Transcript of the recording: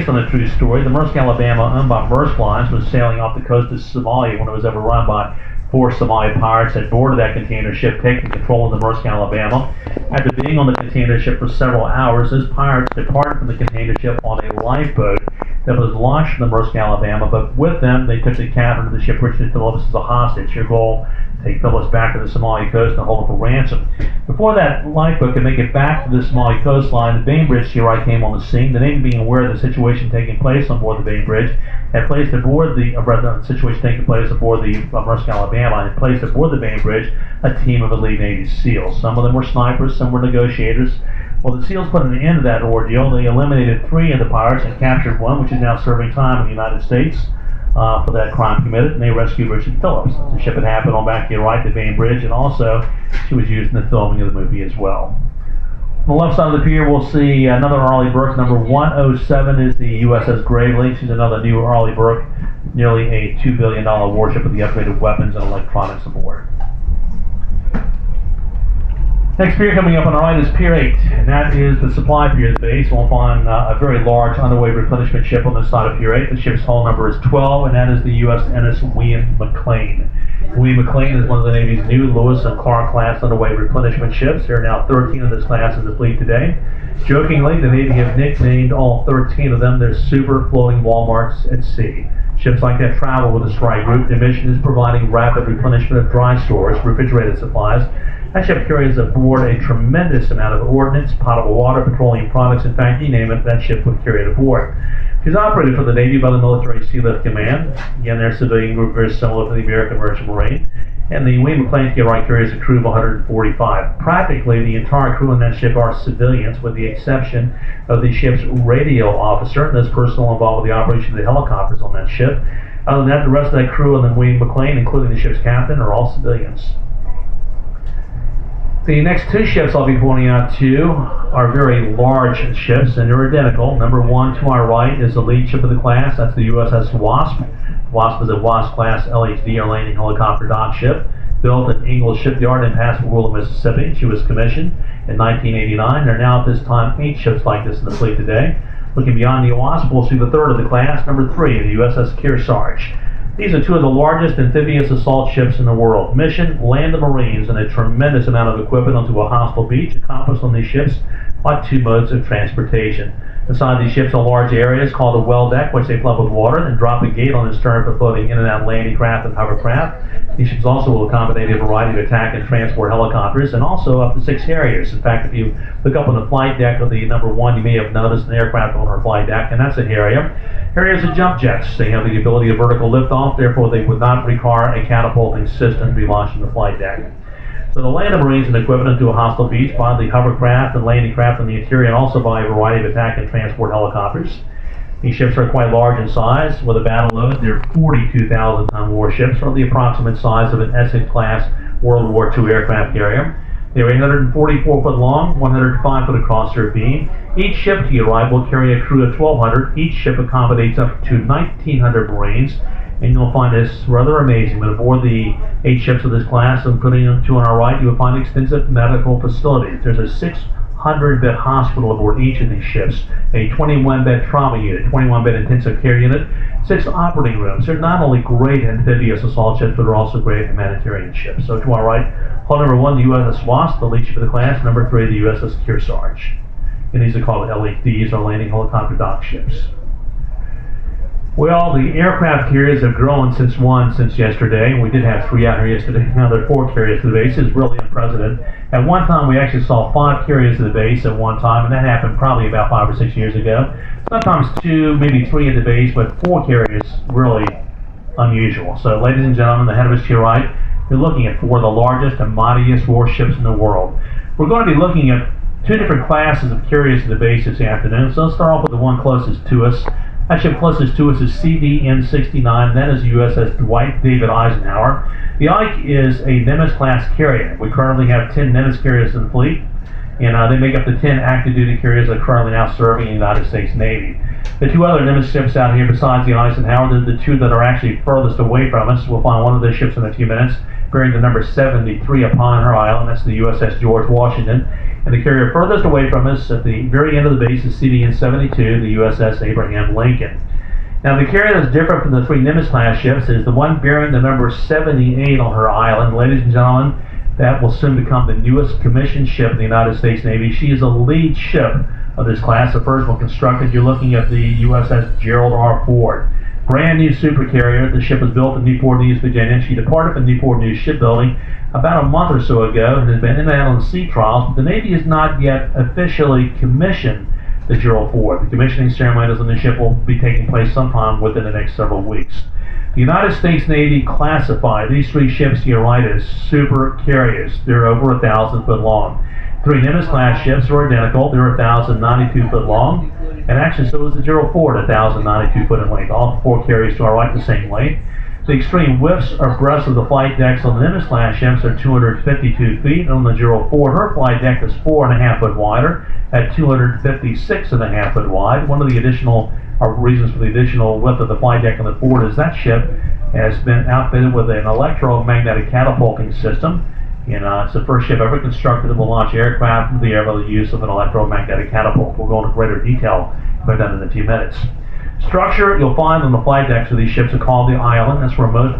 On a true story, the Maersk Alabama, owned by Maersk Lines, was sailing off the coast of Somalia when it was overrun by 4 Somali pirates that boarded that container ship, taking control of the Maersk Alabama. After being on the container ship for several hours, those pirates departed from the container ship on a lifeboat that was launched from the Maersk Alabama, but with them they took the captain of the ship, Richard Phillips, as a hostage. Their goal: take Phillips back to the Somali coast and hold him for ransom. Before that lifeboat could make it back to the Somali coastline, the Bainbridge GRI came on the scene. The Navy, being aware of the situation taking place on board the Bainbridge, had placed aboard the situation taking place aboard the Maersk Alabama, and had placed aboard the Bainbridge a team of elite Navy SEALs. Some of them were snipers, some were negotiators. Well, the SEALs put an end to that ordeal. They eliminated 3 of the pirates and captured one, which is now serving time in the United States for that crime committed, and they rescued Richard Phillips. The ship had happened on back to your right, the Bainbridge, and also she was used in the filming of the movie as well. On the left side of the pier, we'll see another Arleigh Burke. Number 107 is the USS Gravely. She's another new Arleigh Burke, nearly a $2 billion warship with the upgraded weapons and electronics aboard. Next pier coming up on our right is Pier 8, and that is the supply pier at the base. We'll find a very large underway replenishment ship on this side of Pier 8. The ship's hull number is 12, and that is the USNS William McLean. William McLean is one of the Navy's new Lewis and Clark class underway replenishment ships. There are now 13 of this class in the fleet today. Jokingly, the Navy have nicknamed all 13 of them their super floating Walmarts at sea. Ships like that travel with a strike group. Their mission is providing rapid replenishment of dry stores, refrigerated supplies. That ship carries aboard a tremendous amount of ordnance, potable water, petroleum products. In fact, you name it, that ship would carry it aboard. She's operated for the Navy by the Military Sealift Command. Again, their civilian group very similar to the American Merchant Marine. And the William McLean carries a crew of 145. Practically, the entire crew on that ship are civilians, with the exception of the ship's radio officer and those personnel involved with the operation of the helicopters on that ship. Other than that, the rest of that crew on the William McLean, including the ship's captain, are all civilians. The next 2 ships I'll be pointing out to you are very large ships, and they're identical. Number 1 to our right is the lead ship of the class. That's the USS Wasp. Wasp is a Wasp-class LHD, or landing helicopter dock ship, built at Ingalls Shipyard in Pascagoula, Mississippi. She was commissioned in 1989. There are now at this time 8 ships like this in the fleet today. Looking beyond the Wasp, we'll see the third of the class, number 3, the USS Kearsarge. These are 2 of the largest amphibious assault ships in the world. Mission: land the Marines and a tremendous amount of equipment onto a hostile beach, accomplished on these ships by 2 modes of transportation. Inside these ships are large areas called a well deck, which they flood with water and drop a gate on the stern for floating in and out landing craft and hovercraft. These ships also will accommodate a variety of attack and transport helicopters, and also up to 6 Harriers. In fact, if you look up on the flight deck of the number 1, you may have noticed an aircraft on our flight deck, and that's a Harrier. Harriers are jump jets. They have the ability of vertical liftoff, therefore they would not require a catapulting system to be launched from the flight deck. So the land of Marines and equipment into a hostile beach by the hovercraft and landing craft in the interior, and also by a variety of attack and transport helicopters. These ships are quite large in size. With a battle load, they're 42,000-ton warships, or the approximate size of an Essex-class World War II aircraft carrier. They're 844 foot long, 105 foot across their beam. Each ship to your right will carry a crew of 1,200. Each ship accommodates up to 1,900 Marines. And you'll find this rather amazing, but aboard the 8 ships of this class, including the 2 on our right, you will find extensive medical facilities. There's a 600-bed hospital aboard each of these ships, a 21-bed trauma unit, 21-bed intensive care unit, 6 operating rooms. They're not only great amphibious assault ships, but they're also great humanitarian ships. So to our right, hull number 1, the USS Wasp, the lead ship of the class. Number 3, the USS Kearsarge. And these are called LHDs, or landing helicopter dock ships. Well, the aircraft carriers have grown since yesterday. We did have 3 out here yesterday. Now there are 4 carriers to the base. It's really unprecedented. At one time, we actually saw 5 carriers to the base at one time, and that happened probably about 5 or 6 years ago. Sometimes 2, maybe 3 at the base, but 4 carriers, really unusual. So, ladies and gentlemen, the head of us to your right, you're looking at 4 of the largest and mightiest warships in the world. We're going to be looking at 2 different classes of carriers to the base this afternoon. So let's start off with the one closest to us. That ship closest to us is CVN-69. That is USS Dwight David Eisenhower. The Ike is a Nimitz-class carrier. We currently have 10 Nimitz carriers in the fleet, and they make up the 10 active duty carriers that are currently now serving in the United States Navy. The 2 other Nimitz ships out here besides the Eisenhower, they're the 2 that are actually furthest away from us. We'll find one of those ships in a few minutes. bearing the number 73 upon her island. That's the USS George Washington. And the carrier furthest away from us at the very end of the base is CVN 72, the USS Abraham Lincoln. Now, the carrier that's different from the three Nimitz-class ships is the one bearing the number 78 on her island. Ladies and gentlemen, that will soon become the newest commissioned ship in the United States Navy. She is a lead ship of this class, the first one constructed. You're looking at the USS Gerald R. Ford. Brand new supercarrier. The ship was built in Newport News, Virginia. She departed from Newport News Shipbuilding about a month or so ago and has been in and out on sea trials, but the Navy has not yet officially commissioned the Gerald Ford. The commissioning ceremonies on the ship will be taking place sometime within the next several weeks. The United States Navy classified these three ships to your right as super carriers. They're over 1,000 foot long. Three Nimitz-class ships are identical. They're 1,092 foot long. And actually, so is the Gerald Ford, 1,092 foot in length. All four carriers to our right the same length. The extreme widths or breadths of the flight decks on the Nimitz-class ships are 252 feet. On the Gerald Ford, her flight deck is 4.5 foot wider at 256.5 foot wide. One of the additional reasons for the additional width of the flight deck on the Ford is that ship has been outfitted with an electromagnetic catapulting system. And it's the first ship ever constructed that will launch aircraft into the air by the use of an electromagnetic catapult. We'll go into greater detail about that in a few minutes. Structure you'll find on the flight decks of these ships are called the island. That's where most of the